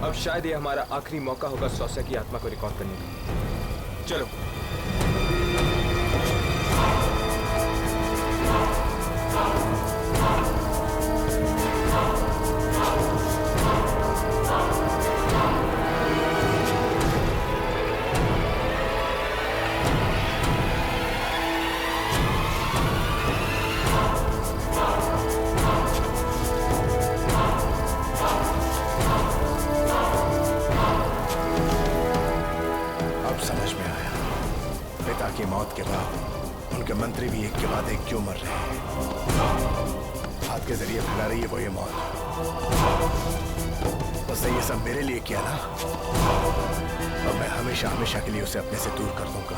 अब शायद ये हमारा आखिरी मौका होगा सौस्या की आत्मा को रिकॉर्ड करने का। चलो। की मौत के बाद उनके मंत्री भी एक के बाद एक क्यों मर रहे हैं? हाथ के जरिए फैला रही है वो ये मौत। उसने ये सब मेरे लिए किया ना, अब मैं हमेशा हमेशा के लिए उसे अपने से दूर कर दूंगा।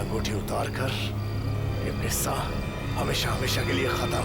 अंगूठी उतार कर ये किस्सा हमेशा हमेशा के लिए खत्म।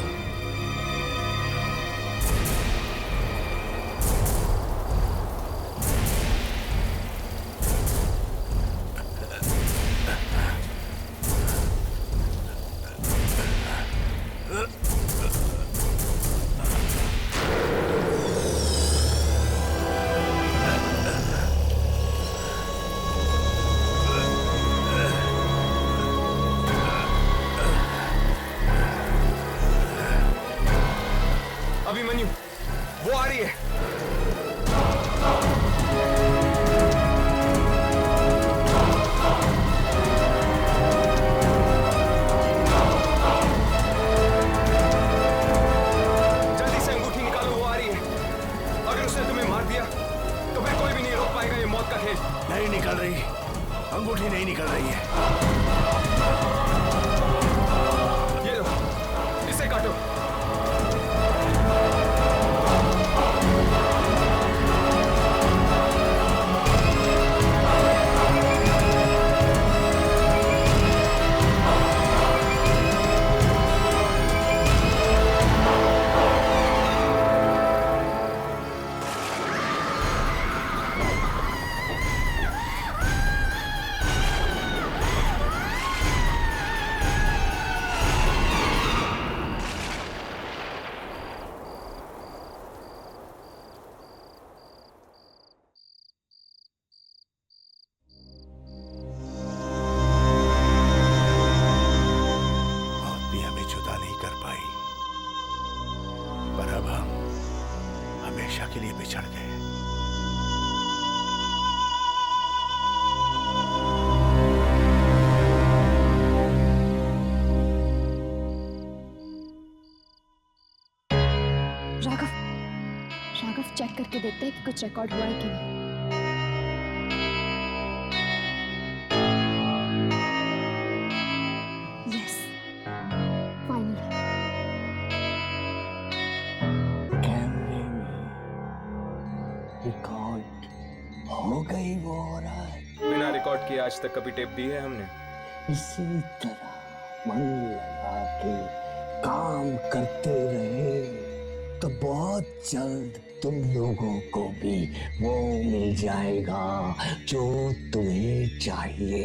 बिछड़ गए। राघव चेक करके देखते हैं कि कुछ रिकॉर्ड हुआ है कि नहीं। Yes, finally. कैमरे में रिकॉर्ड हो गई वो रात। बिना रिकॉर्ड किए आज तक कभी टेप दी है हमने? इसी तरह मन लगा के काम करते रहे तो बहुत जल्द तुम लोगों को भी वो मिल जाएगा जो तुम्हें चाहिए।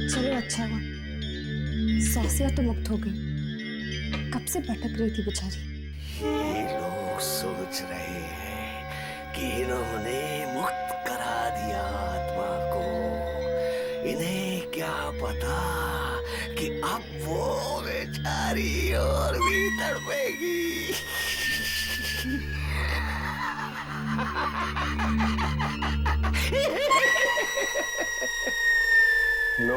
चलो अच्छा हुआ, सौसिया तो मुक्त हो गई, कब से भटक रही थी बेचारी। ये लोग सोच रहे हैं कि इन्होंने मुक्त करा दिया आत्मा को। इन्हें क्या पता कि अब वो बेचारी और भी तड़पेगी। लो,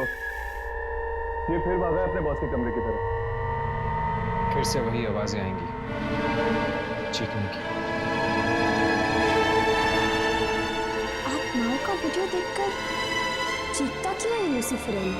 ये फिर भागा है अपने बॉस के कमरे की तरफ। फिर से वही आवाजें आएंगी चीखने की। आप माँ का वीडियो देखकर चीखता क्यों है लूसीफर अली?